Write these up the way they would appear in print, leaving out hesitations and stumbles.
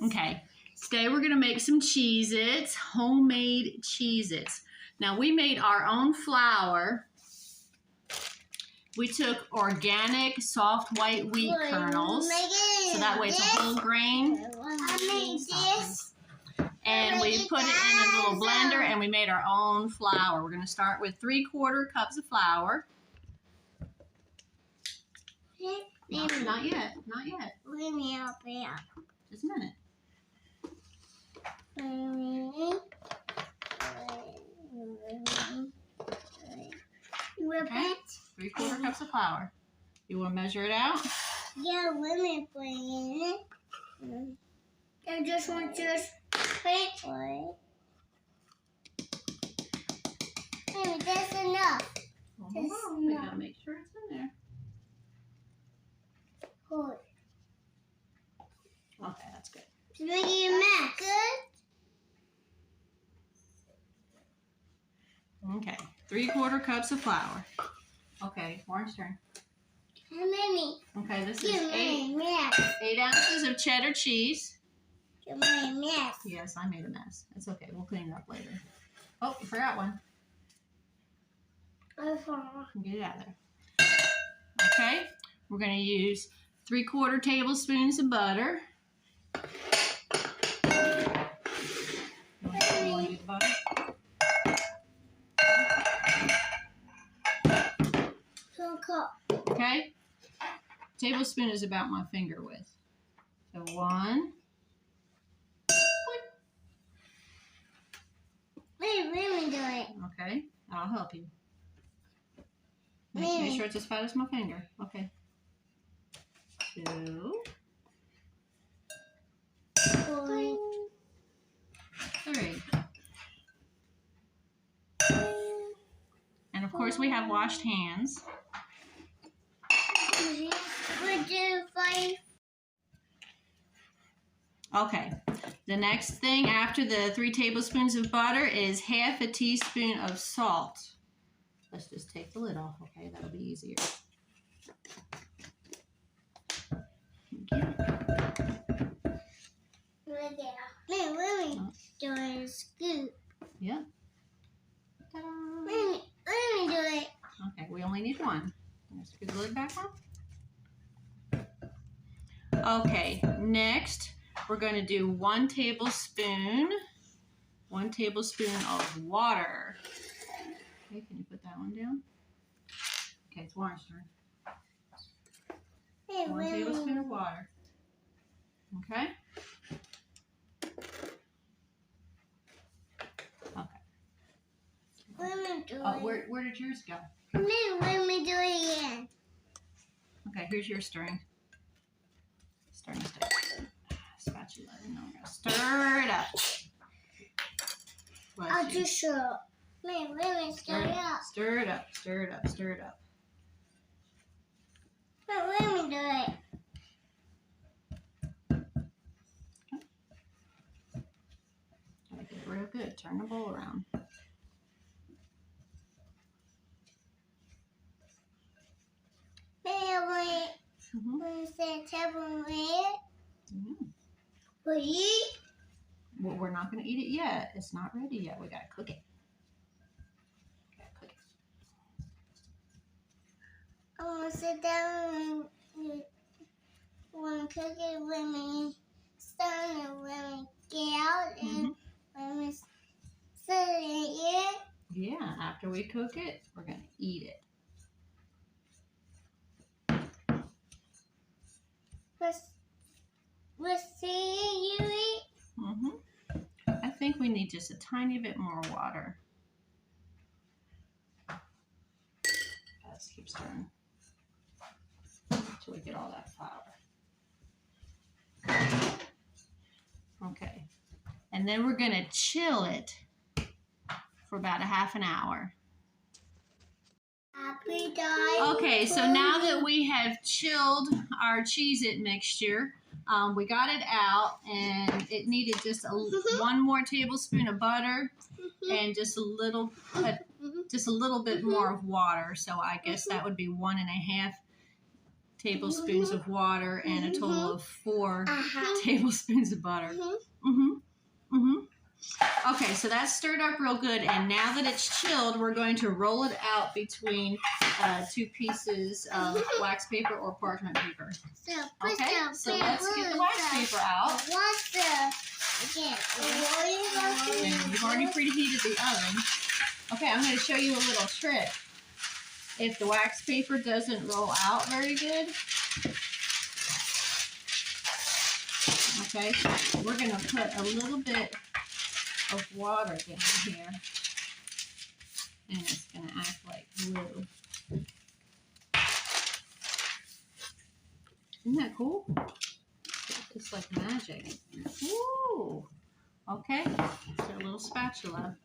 Okay, today we're going to make some Cheez-Its, homemade Cheez-Its. Now we made our own flour. We took organic soft white wheat kernels, so that way it's a whole grain. And we put it in a little blender and we made our own flour. We're going to start with 3/4 cups of flour. Not yet, not yet. Just a minute. 3/4 cups of flour. You want to measure it out? Yeah, let me put it in. I just want to put it. Maybe that's enough. We gotta make sure it's in there. Hold. Okay, that's good. It's making a mess. Good. Okay, 3/4 cups of flour. Okay, Warren's turn. How many? Okay, this is 8 ounces of cheddar cheese. You made a mess. Yes, I made a mess. It's okay. We'll clean it up later. Oh, you forgot one. Get it out of there. Okay, we're going to use 3/4 tablespoons of butter. You want to use butter? Okay. Tablespoon is about my finger width. So 1. Let me do it. Okay, I'll help you. Make sure it's as fat as my finger. Okay. 2. 3. And of course we have washed hands. Okay, the next thing after the 3 tablespoons of butter is 1/2 teaspoon of salt. Let's just take the lid off, okay? That'll be easier. Let me do a scoop. Yep. Ta-da. Let me do it. Okay, we only need 1. Let's screw the lid back on. Okay, next we're going to do 1 tablespoon of water. Okay, can you put that one down? Okay, it's Warren's turn. 1 tablespoon of water. Okay? Okay. Let me do Oh, it. where did yours go? Let me do it again. Okay, here's your stirring. Stirring stick. Spatula. No, we're gonna stir it up. I'll just show. Let me stir it up. Stir it up. Stir it up. Stir it up. Let me do it. Make it real good. Turn the bowl around. Well, we're not going to eat it yet. It's not ready yet. We got to cook it. I want to sit down and want to cook it when we start and when we get out and when we sit and eat it. Yeah, after we cook it, we're going to eat it. Let's see you eat. I think we need just a tiny bit more water. Let's keep stirring until we get all that flour. Okay, and then we're going to chill it for about a ½ an hour. Happy day. Okay, so now that we have chilled our Cheez-It mixture, we got it out, and it needed just 1 more tablespoon of butter and just a little bit more of water. So I guess that would be 1 1/2 tablespoons of water and a total of 4 Uh-huh. tablespoons of butter. Okay, so that's stirred up real good, and now that it's chilled, we're going to roll it out between 2 pieces of wax paper or parchment paper. Okay, so let's get the wax paper out. And you've already preheated the oven. Okay, I'm going to show you a little trick. If the wax paper doesn't roll out very good, okay, we're going to put a little bit of water down here, and it's going to act like glue. Isn't that cool? It's like magic. Woo! Okay, so a little spatula.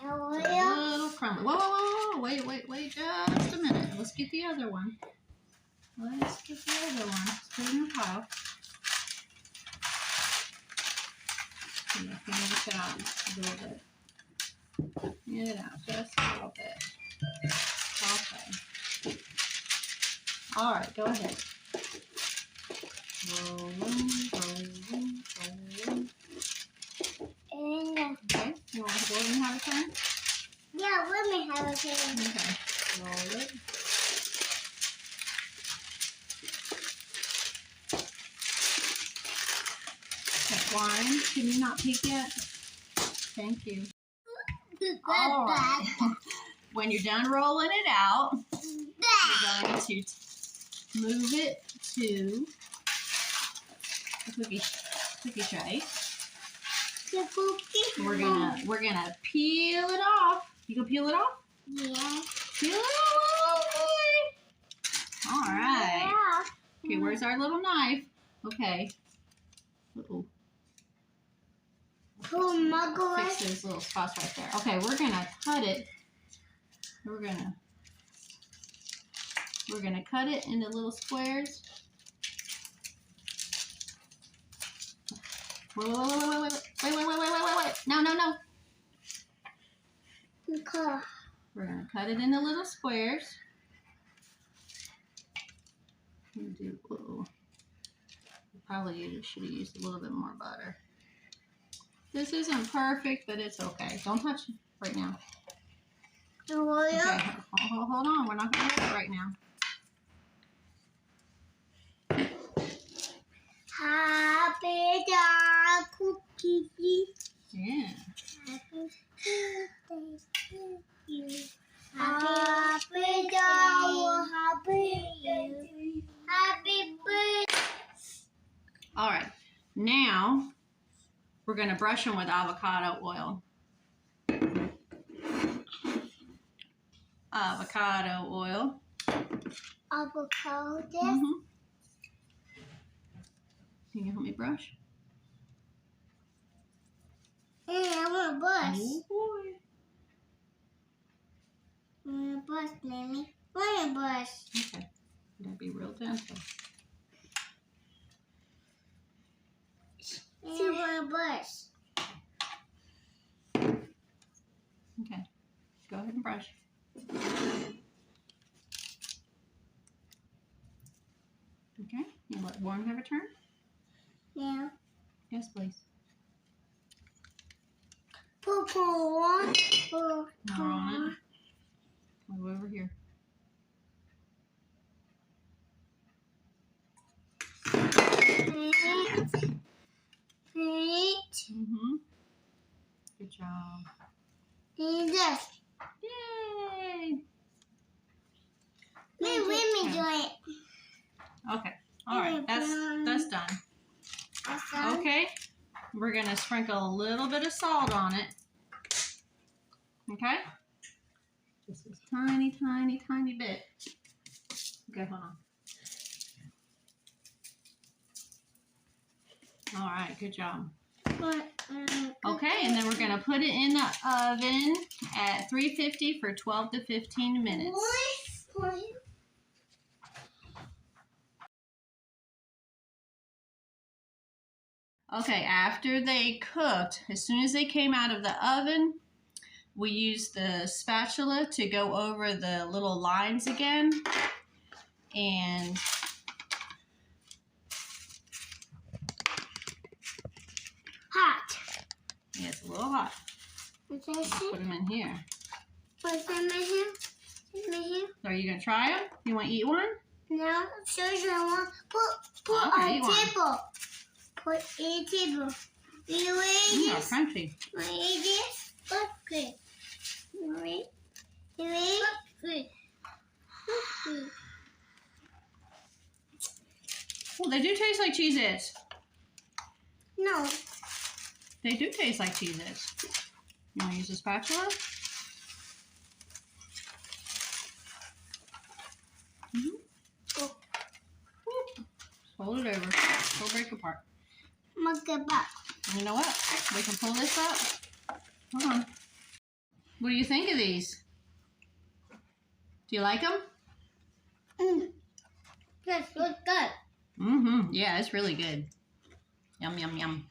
A little crumble. Whoa, wait just a minute. Let's get the other one. Let's get the other one. Let's put it in the pile. Finish it out a little bit. Get it out just a little bit. Okay. All right, go ahead. Rolling. Okay, you want to let me have a turn? Yeah, let me have a turn. Okay, roll it. Okay, Warren, can you not peek yet? Thank you. All right. When you're done rolling it out, you're going to move it to the cookie tray. We're gonna peel it off. You can peel it off? Yeah. Peel it off, boy. All right. Yeah. Okay, where's our little knife? Okay. Uh-oh. Fix those little spots right there. Okay, we're gonna cut it. We're gonna cut it into little squares. Wait. No. Okay. We're gonna cut it into little squares. Probably should have used a little bit more butter. This isn't perfect, but it's okay. Don't touch it right now. Okay, hold on. We're not gonna do it right now. Happy day, cookie. Yeah. Happy birthday. All right. Now we're gonna brush them with avocado oil. Avocado oil. Avocado. Can you help me brush? I want a brush. Oh boy. I want a brush, Mommy. I want a brush. Okay. Gotta be real gentle. I want a brush. Okay. Go ahead and brush. Okay. You let Warren have a turn? Yeah. Yes, please. Purple one. More on it. Go over here. Good job. And this. Yay! Let me do it. Okay. All right. That's done. That's done. Okay. We're gonna sprinkle a little bit of salt on it. Okay. Just a tiny bit. Okay, hold on. All right. Good job. Okay, and then we're going to put it in the oven at 350 for 12 to 15 minutes. Okay, after they cooked, as soon as they came out of the oven, we use the spatula to go over the little lines again. And Hot. yeah, it's a little hot. What's that shit? Put them in here. What's in my hair? In my hair? So are you gonna try them? You want to eat one? No, sure I want. Put Okay, on table. Put a table. You ready? They're crunchy. Ready this? Okay. You ready? You ready? Okay. Well, they do taste like cheez-itz. No. They do taste like cheez-itz. You want to use a spatula? Oh. Fold it over. It'll break apart. Look it back. You know what? We can pull this up. Hold on. What do you think of these? Do you like them? That's good. Mm-hmm. Yeah, it's really good. Yum, yum, yum.